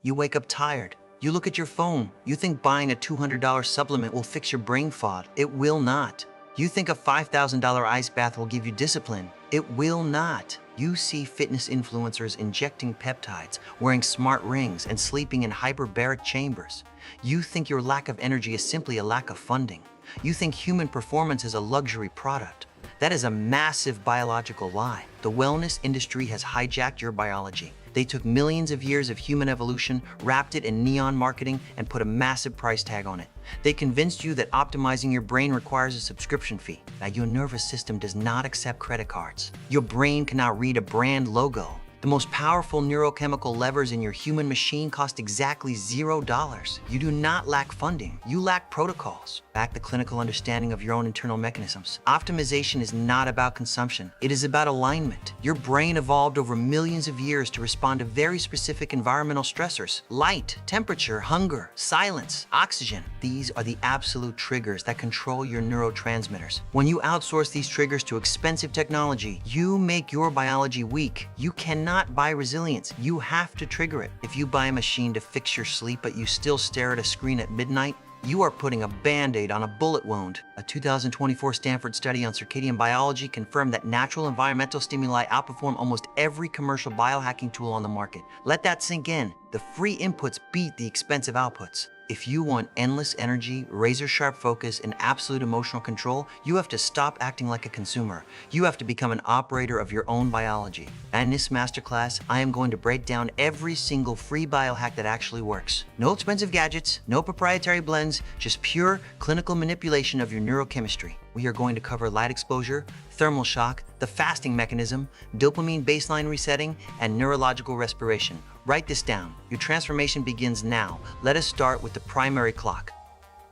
You wake up tired. You look at your phone. You think buying a $200 supplement will fix your brain fog. It will not. You think a $5,000 ice bath will give you discipline. It will not. You see fitness influencers injecting peptides, wearing smart rings, and sleeping in hyperbaric chambers. You think your lack of energy is simply a lack of funding. You think human performance is a luxury product. That is a massive biological lie. The wellness industry has hijacked your biology. They took millions of years of human evolution, wrapped it in neon marketing, and put a massive price tag on it. They convinced you that optimizing your brain requires a subscription fee. Now, your nervous system does not accept credit cards. Your brain cannot read a brand logo. The most powerful neurochemical levers in your human machine cost exactly $0. You do not lack funding. You lack protocols. Back the clinical understanding of your own internal mechanisms. Optimization is not about consumption. It is about alignment. Your brain evolved over millions of years to respond to very specific environmental stressors: light, temperature, hunger, silence, oxygen. These are the absolute triggers that control your neurotransmitters. When you outsource these triggers to expensive technology, you make your biology weak. You cannot buy resilience. You have to trigger it. If you buy a machine to fix your sleep, but you still stare at a screen at midnight, you are putting a Band-Aid on a bullet wound. A 2024 Stanford study on circadian biology confirmed that natural environmental stimuli outperform almost every commercial biohacking tool on the market. Let that sink in. The free inputs beat the expensive outputs. If you want endless energy, razor-sharp focus, and absolute emotional control, you have to stop acting like a consumer. You have to become an operator of your own biology. And in this masterclass, I am going to break down every single free biohack that actually works. No expensive gadgets, no proprietary blends, just pure clinical manipulation of your neurochemistry. We are going to cover light exposure, thermal shock, the fasting mechanism, dopamine baseline resetting, and neurological respiration. Write this down. Your transformation begins now. Let us start with the primary clock.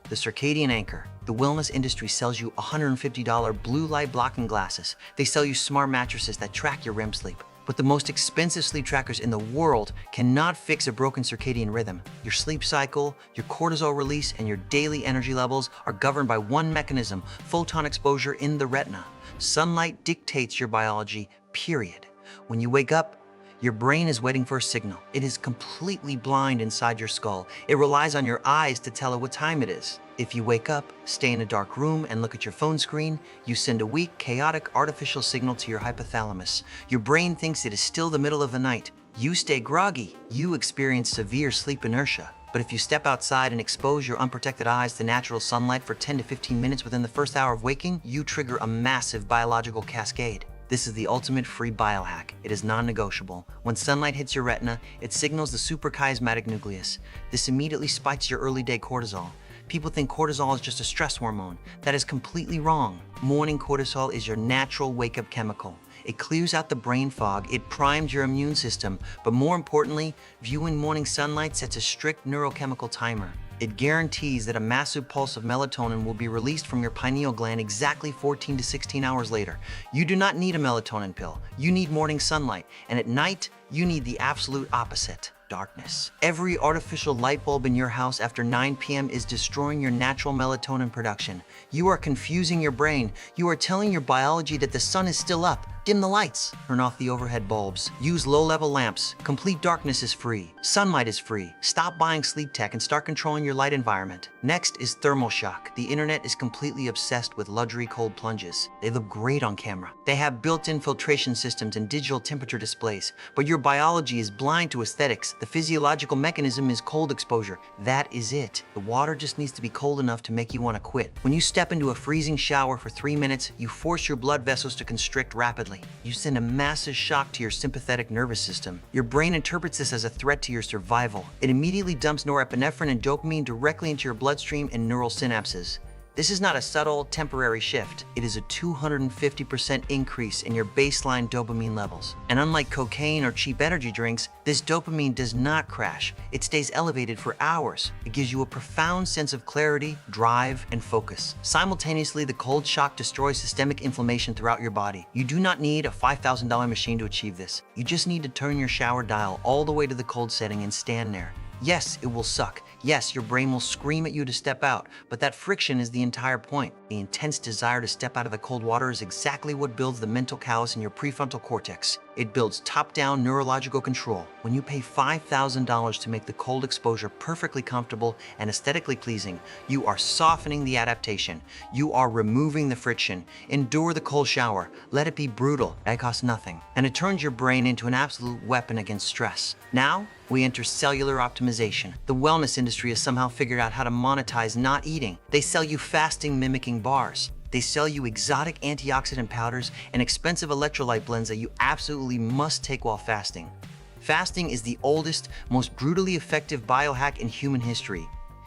The circadian anchor. The wellness industry sells you $150 blue light blocking glasses. They sell you smart mattresses that track your REM sleep. But the most expensive sleep trackers in the world cannot fix a broken circadian rhythm. Your sleep cycle, your cortisol release, and your daily energy levels are governed by one mechanism: photon exposure in the retina. Sunlight dictates your biology, period. When you wake up, your brain is waiting for a signal. It is completely blind inside your skull. It relies on your eyes to tell it what time it is. If you wake up, stay in a dark room, and look at your phone screen, you send a weak, chaotic, artificial signal to your hypothalamus. Your brain thinks it is still the middle of the night. You stay groggy. You experience severe sleep inertia. But if you step outside and expose your unprotected eyes to natural sunlight for 10 to 15 minutes within the first hour of waking, you trigger a massive biological cascade. This is the ultimate free biohack. It is non-negotiable. When sunlight hits your retina, it signals the suprachiasmatic nucleus. This immediately spikes your early day cortisol. People think cortisol is just a stress hormone. That is completely wrong. Morning cortisol is your natural wake-up chemical. It clears out the brain fog, it primes your immune system, but more importantly, viewing morning sunlight sets a strict neurochemical timer. It guarantees that a massive pulse of melatonin will be released from your pineal gland exactly 14 to 16 hours later. You do not need a melatonin pill. You need morning sunlight. And at night, you need the absolute opposite: darkness. Every artificial light bulb in your house after 9 p.m. is destroying your natural melatonin production. You are confusing your brain. You are telling your biology that the sun is still up. Dim the lights. Turn off the overhead bulbs. Use low-level lamps. Complete darkness is free. Sunlight is free. Stop buying sleep tech and start controlling your light environment. Next is thermal shock. The internet is completely obsessed with luxury cold plunges. They look great on camera. They have built-in filtration systems and digital temperature displays. But your biology is blind to aesthetics. The physiological mechanism is cold exposure. That is it. The water just needs to be cold enough to make you want to quit. When you step into a freezing shower for 3 minutes, you force your blood vessels to constrict rapidly. You send a massive shock to your sympathetic nervous system. Your brain interprets this as a threat to your survival. It immediately dumps norepinephrine and dopamine directly into your bloodstream and neural synapses. This is not a subtle, temporary shift. It is a 250% increase in your baseline dopamine levels. And unlike cocaine or cheap energy drinks, this dopamine does not crash. It stays elevated for hours. It gives you a profound sense of clarity, drive, and focus. Simultaneously, the cold shock destroys systemic inflammation throughout your body. You do not need a $5,000 machine to achieve this. You just need to turn your shower dial all the way to the cold setting and stand there. Yes, it will suck. Yes, your brain will scream at you to step out, but that friction is the entire point. The intense desire to step out of the cold water is exactly what builds the mental callus in your prefrontal cortex. It builds top-down neurological control. When you pay $5,000 to make the cold exposure perfectly comfortable and aesthetically pleasing, you are softening the adaptation. You are removing the friction. Endure the cold shower. Let it be brutal. It costs nothing. And it turns your brain into an absolute weapon against stress. Now, we enter cellular optimization. The wellness industry has somehow figured out how to monetize not eating. They sell you fasting mimicking bars. They sell you exotic antioxidant powders and expensive electrolyte blends that you absolutely must take while fasting. Fasting is the oldest, most brutally effective biohack in human history.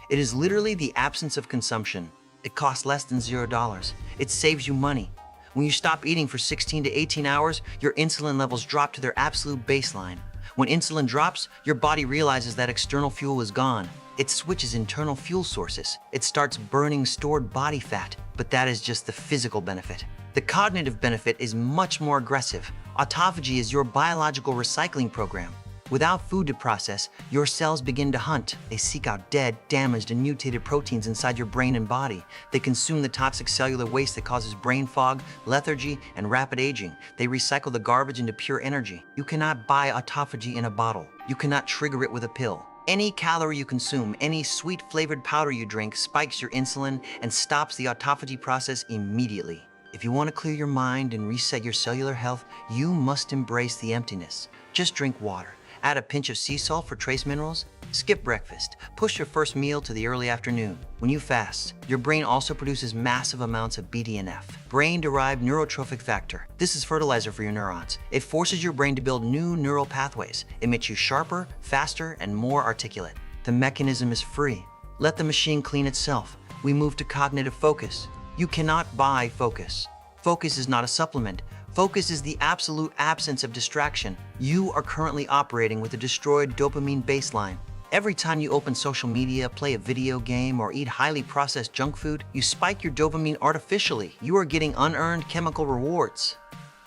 It is literally the absence of consumption. It costs less than $0. It saves you money. When you stop eating for 16 to 18 hours, your insulin levels drop to their absolute baseline. When insulin drops, your body realizes that external fuel is gone. It switches internal fuel sources. It starts burning stored body fat, but that is just the physical benefit. The cognitive benefit is much more aggressive. Autophagy is your biological recycling program. Without food to process, your cells begin to hunt. They seek out dead, damaged, and mutated proteins inside your brain and body. They consume the toxic cellular waste that causes brain fog, lethargy, and rapid aging. They recycle the garbage into pure energy. You cannot buy autophagy in a bottle. You cannot trigger it with a pill. Any calorie you consume, any sweet-flavored powder you drink spikes your insulin and stops the autophagy process immediately. If you want to clear your mind and reset your cellular health, you must embrace the emptiness. Just drink water. Add a pinch of sea salt for trace minerals. Skip breakfast. Push your first meal to the early afternoon. When you fast, your brain also produces massive amounts of BDNF, brain-derived neurotrophic factor. This is fertilizer for your neurons. It forces your brain to build new neural pathways. It makes you sharper, faster, and more articulate. The mechanism is free. Let the machine clean itself. We move to cognitive focus. You cannot buy focus. Focus is not a supplement. Focus is the absolute absence of distraction. You are currently operating with a destroyed dopamine baseline. Every time you open social media, play a video game, or eat highly processed junk food, you spike your dopamine artificially. You are getting unearned chemical rewards.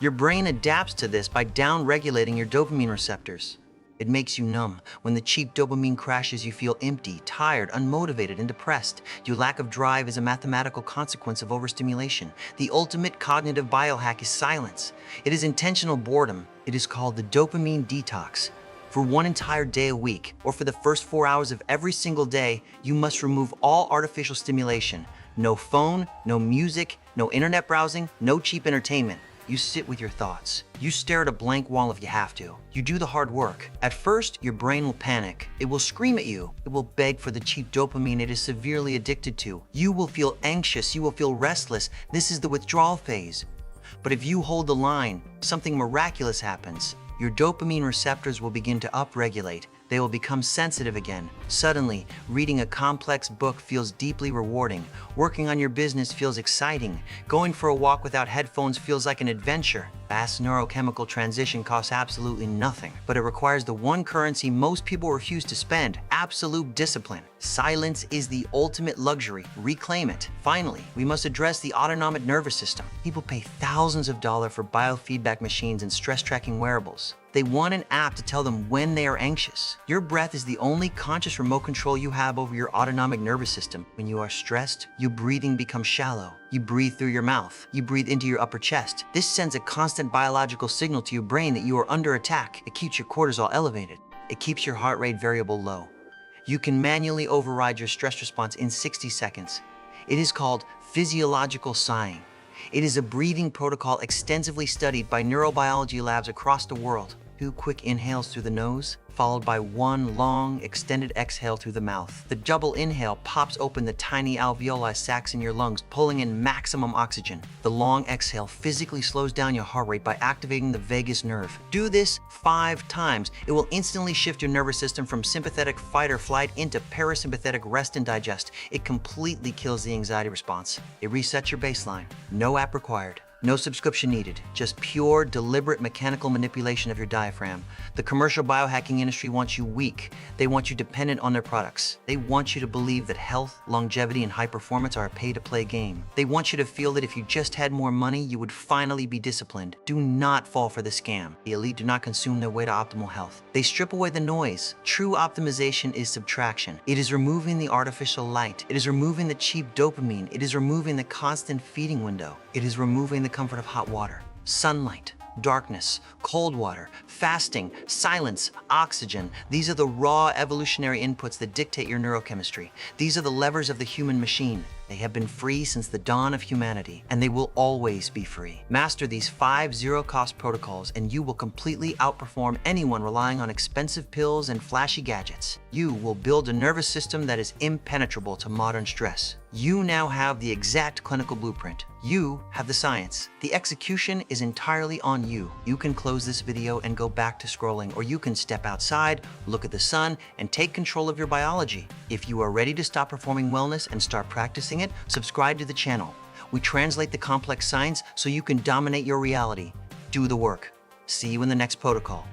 Your brain adapts to this by down-regulating your dopamine receptors. It makes you numb. When the cheap dopamine crashes, you feel empty, tired, unmotivated, and depressed. Your lack of drive is a mathematical consequence of overstimulation. The ultimate cognitive biohack is silence. It is intentional boredom. It is called the dopamine detox. For one entire day a week, or for the first 4 hours of every single day, you must remove all artificial stimulation. No phone, no music, no internet browsing, no cheap entertainment. You sit with your thoughts. You stare at a blank wall if you have to. You do the hard work. At first, your brain will panic. It will scream at you. It will beg for the cheap dopamine it is severely addicted to. You will feel anxious. You will feel restless. This is the withdrawal phase. But if you hold the line, something miraculous happens. Your dopamine receptors will begin to upregulate. They will become sensitive again. Suddenly, reading a complex book feels deeply rewarding. Working on your business feels exciting. Going for a walk without headphones feels like an adventure. Fast neurochemical transition costs absolutely nothing, but it requires the one currency most people refuse to spend: absolute discipline. Silence is the ultimate luxury. Reclaim it. Finally, we must address the autonomic nervous system. People pay thousands of dollars for biofeedback machines and stress-tracking wearables. They want an app to tell them when they are anxious. Your breath is the only conscious remote control you have over your autonomic nervous system. When you are stressed, your breathing becomes shallow. You breathe through your mouth. You breathe into your upper chest. This sends a constant biological signal to your brain that you are under attack. It keeps your cortisol elevated. It keeps your heart rate variable low. You can manually override your stress response in 60 seconds. It is called physiological sighing. It is a breathing protocol extensively studied by neurobiology labs across the world. 2 quick inhales through the nose, followed by 1 long, extended exhale through the mouth. The double inhale pops open the tiny alveoli sacs in your lungs, pulling in maximum oxygen. The long exhale physically slows down your heart rate by activating the vagus nerve. Do this 5 times. It will instantly shift your nervous system from sympathetic fight or flight into parasympathetic rest and digest. It completely kills the anxiety response. It resets your baseline. No app required. No subscription needed, just pure, deliberate mechanical manipulation of your diaphragm. The commercial biohacking industry wants you weak. They want you dependent on their products. They want you to believe that health, longevity, and high performance are a pay-to-play game. They want you to feel that if you just had more money, you would finally be disciplined. Do not fall for the scam. The elite do not consume their way to optimal health. They strip away the noise. True optimization is subtraction. It is removing the artificial light. It is removing the cheap dopamine. It is removing the constant feeding window. It is removing the comfort of hot water, sunlight, darkness, cold water, fasting, silence, oxygen. These are the raw evolutionary inputs that dictate your neurochemistry. These are the levers of the human machine. They have been free since the dawn of humanity, and they will always be free. Master these 5 zero-cost protocols, and you will completely outperform anyone relying on expensive pills and flashy gadgets. You will build a nervous system that is impenetrable to modern stress. You now have the exact clinical blueprint. You have the science. The execution is entirely on you. You can close this video and go back to scrolling, or you can step outside, look at the sun, and take control of your biology. If you are ready to stop performing wellness and start practicing it, subscribe to the channel. We translate the complex science so you can dominate your reality. Do the work. See you in the next protocol.